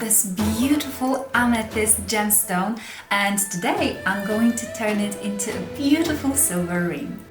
this beautiful amethyst gemstone, and today I'm going to turn it into a beautiful silver ring.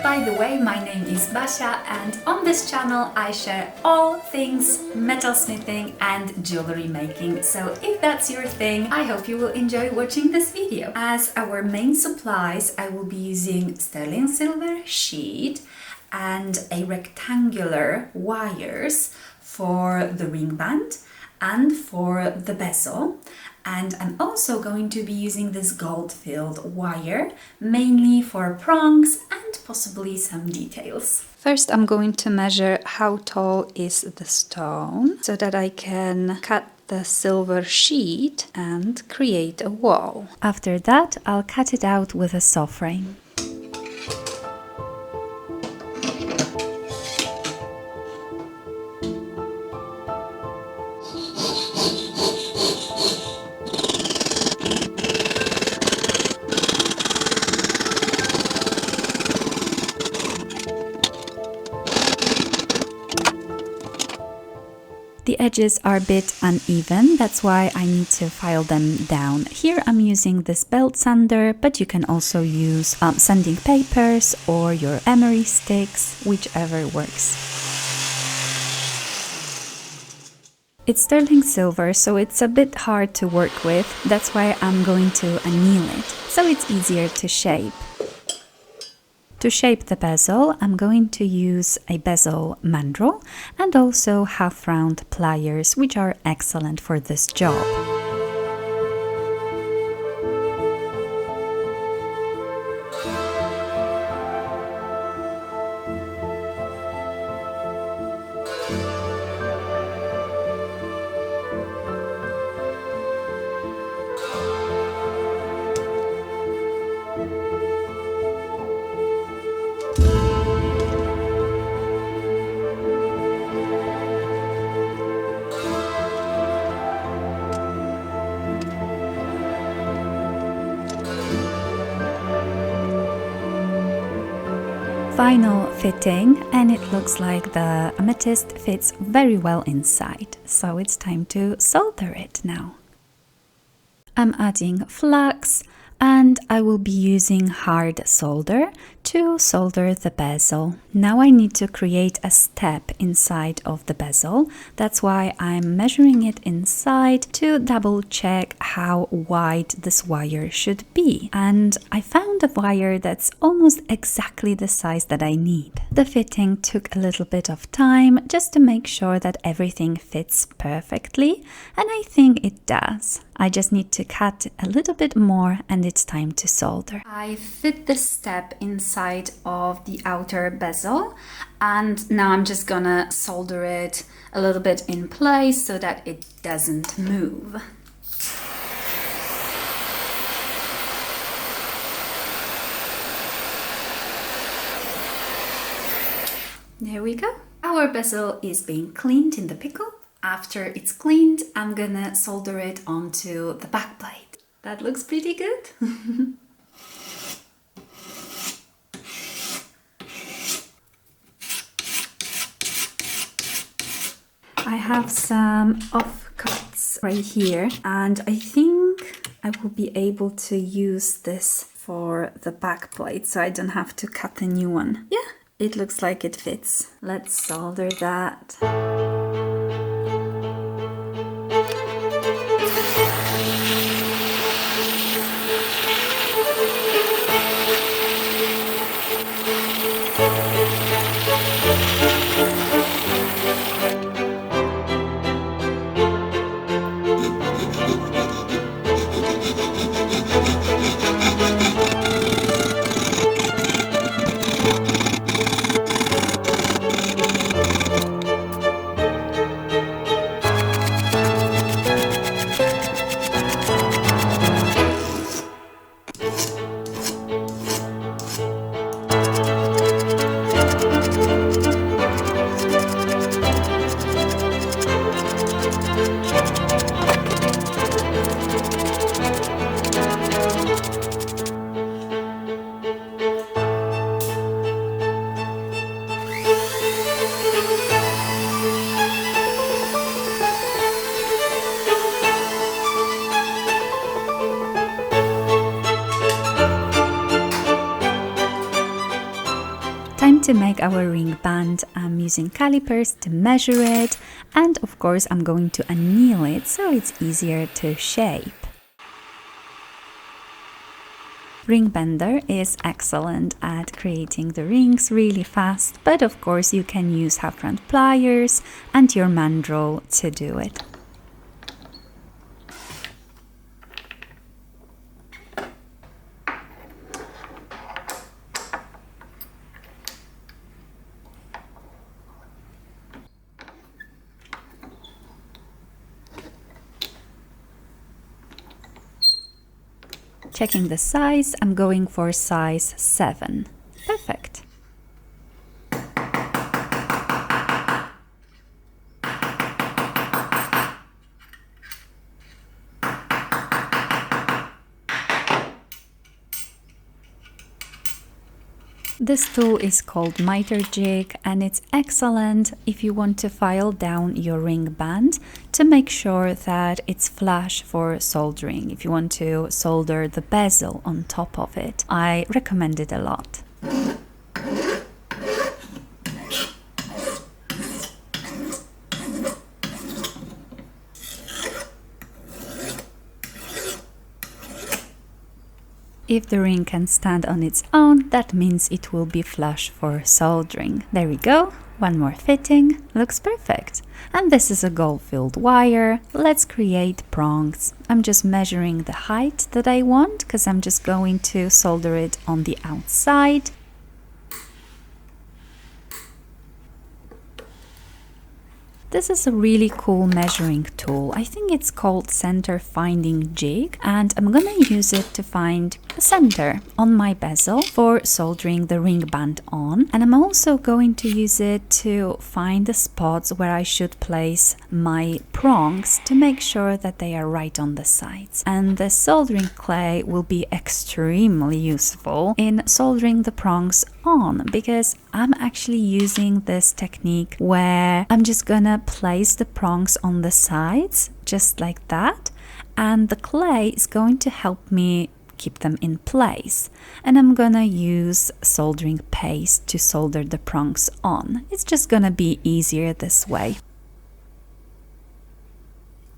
By the way, my name is Basia, and on this channel I share all things metalsmithing and jewelry making. So if that's your thing, I hope you will enjoy watching this video. As our main supplies, I will be using sterling silver sheet and a rectangular wires for the ring band and for the bezel. And I'm also going to be using this gold-filled wire, mainly for prongs and possibly some details. First, I'm going to measure how tall is the stone so that I can cut the silver sheet and create a wall. After that, I'll cut it out with a saw frame. The edges are a bit uneven, that's why I need to file them down. Here I'm using this belt sander, but you can also use sanding papers or your emery sticks, whichever works. It's sterling silver, so it's a bit hard to work with, that's why I'm going to anneal it, so it's easier to shape. To shape the bezel, I'm going to use a bezel mandrel and also half-round pliers, which are excellent for this job. Final fitting, and it looks like the amethyst fits very well inside, so it's time to solder it now. I'm adding flux and I will be using hard solder to solder the bezel. Now I need to create a step inside of the bezel. That's why I'm measuring it inside to double check how wide this wire should be. And I found a wire that's almost exactly the size that I need. The fitting took a little bit of time just to make sure that everything fits perfectly, and I think it does. I just need to cut a little bit more and it's time to solder. I fit this step inside of the outer bezel, and now I'm just gonna solder it a little bit in place so that it doesn't move. There we go. Our bezel is being cleaned in the pickle. After it's cleaned, I'm gonna solder it onto the back plate. That looks pretty good. I have some offcuts right here, and I think I will be able to use this for the back plate so I don't have to cut a new one. Yeah, it looks like it fits. Let's solder that. to make our ring band, I'm using calipers to measure it, and of course I'm going to anneal it so it's easier to shape. Ring bender is excellent at creating the rings really fast, but of course you can use half round pliers and your mandrel to do it. Checking the size, I'm going for size 7. Perfect. This tool is called miter jig, and it's excellent if you want to file down your ring band to make sure that it's flush for soldering. If you want to solder the bezel on top of it, I recommend it a lot. If the ring can stand on its own, that means it will be flush for soldering. There we go, one more fitting, looks perfect. And this is a gold-filled wire. Let's create prongs. I'm just measuring the height that I want because I'm just going to solder it on the outside. This is a really cool measuring tool. I think it's called center finding jig, and I'm gonna use it to find a center on my bezel for soldering the ring band on. And I'm also going to use it to find the spots where I should place my prongs to make sure that they are right on the sides. And the soldering clay will be extremely useful in soldering the prongs on, because I'm actually using this technique where I'm just gonna place the prongs on the sides just like that, and the clay is going to help me keep them in place. And I'm gonna use soldering paste to solder the prongs on. It's just gonna be easier this way.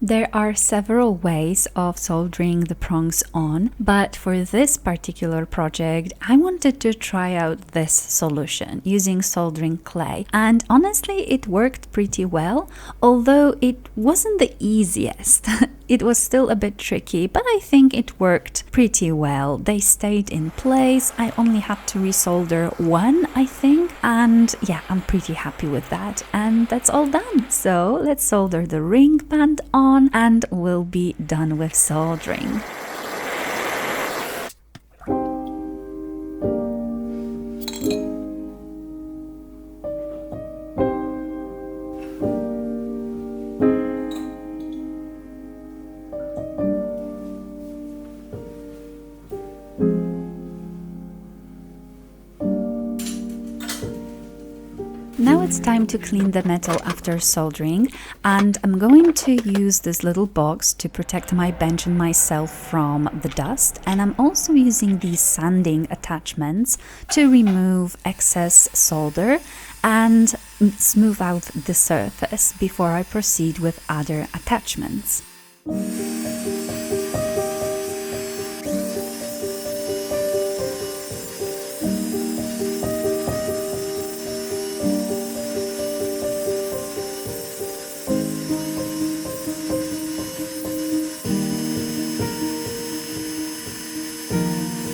There are several ways of soldering the prongs on, but for this particular project, I wanted to try out this solution using soldering clay. And honestly, it worked pretty well, although it wasn't the easiest. It was still a bit tricky, but I think it worked pretty well. They stayed in place. I only had to resolder one, I think. And yeah, I'm pretty happy with that. And that's all done. So let's solder the ring band on, and we'll be done with soldering. Now it's time to clean the metal after soldering, and I'm going to use this little box to protect my bench and myself from the dust, and I'm also using these sanding attachments to remove excess solder and smooth out the surface before I proceed with other attachments.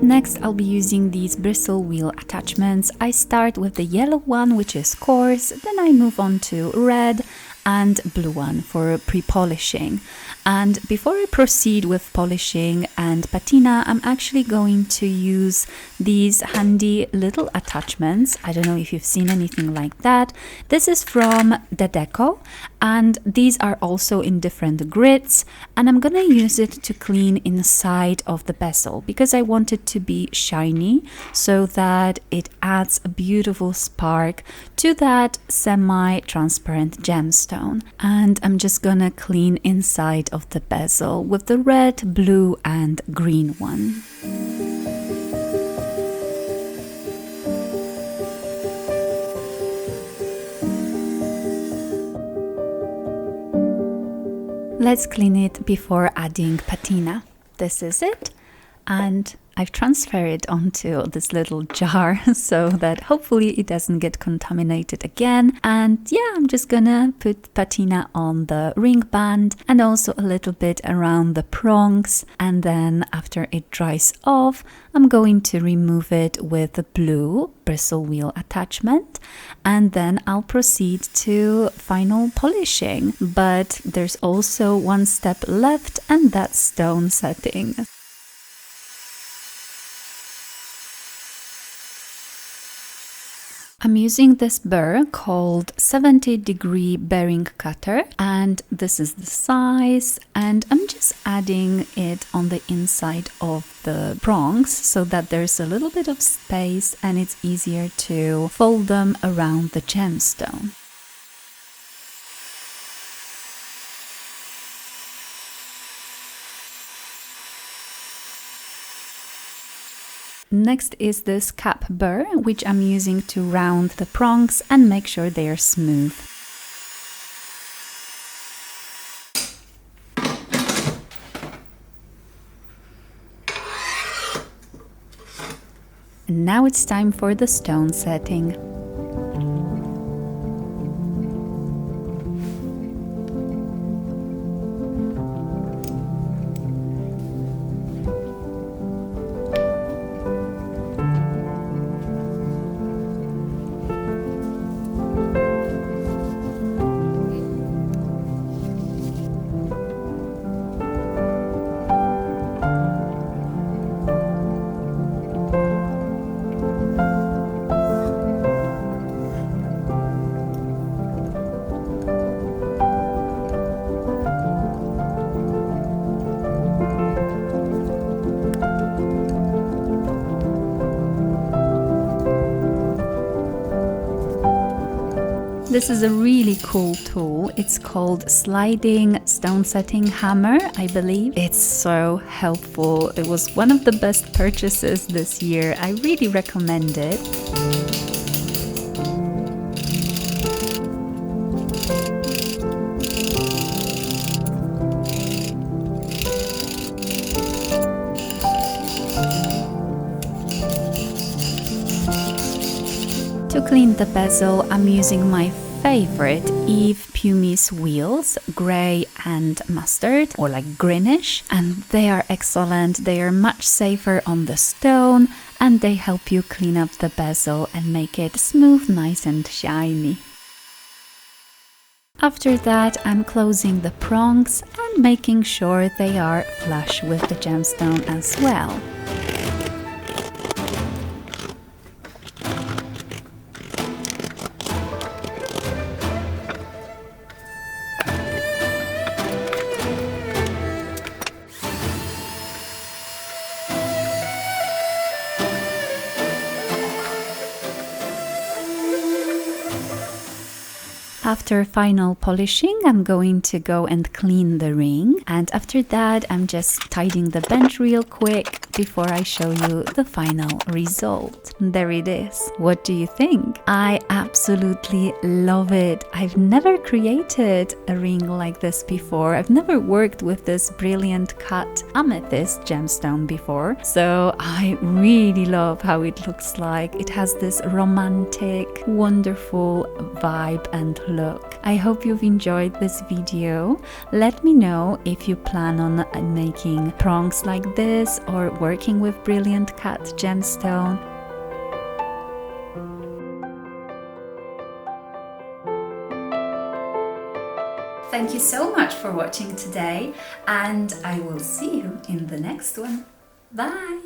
Next, I'll be using these bristle wheel attachments. I start with the yellow one, which is coarse, then I move on to red and blue one for pre-polishing. And before I proceed with polishing and patina, I'm actually going to use these handy little attachments. I don't know if you've seen anything like that. This is from the Deco, and these are also in different grids, and I'm gonna use it to clean inside of the bezel because I want it to be shiny so that it adds a beautiful spark to that semi-transparent gemstone. And I'm just gonna clean inside of the bezel with the red, blue and green one. let's clean it before adding patina. This is it, and I've transferred it onto this little jar so that hopefully it doesn't get contaminated again. And yeah, I'm just gonna put patina on the ring band and also a little bit around the prongs. And then after it dries off, I'm going to remove it with the blue bristle wheel attachment, and then I'll proceed to final polishing. But there's also one step left, and that's stone setting. I'm using this burr called 70-degree bearing cutter, and this is the size, and I'm just adding it on the inside of the prongs so that there's a little bit of space and it's easier to fold them around the gemstone. Next is this cap burr, which I'm using to round the prongs and make sure they are smooth. And now it's time for the stone setting. This is a really cool tool. It's called sliding stone setting hammer, I believe. It's so helpful. It was one of the best purchases this year. I really recommend it. To clean the bezel, I'm using my favorite Eve Pumice wheels, grey and mustard, or like greenish, and they are excellent. They are much safer on the stone and they help you clean up the bezel and make it smooth, nice and shiny. After that, I'm closing the prongs and making sure they are flush with the gemstone as well. After final polishing, I'm going to go and clean the ring, and after that I'm just tidying the bench real quick before I show you the final result. There it is. What do you think? I absolutely love it. I've never created a ring like this before. I've never worked with this brilliant cut amethyst gemstone before, so I really love how it looks like. It has this romantic, wonderful vibe and look. I hope you've enjoyed this video. Let me know if you plan on making prongs like this or working with brilliant cut gemstone. Thank you so much for watching today, and I will see you in the next one. Bye!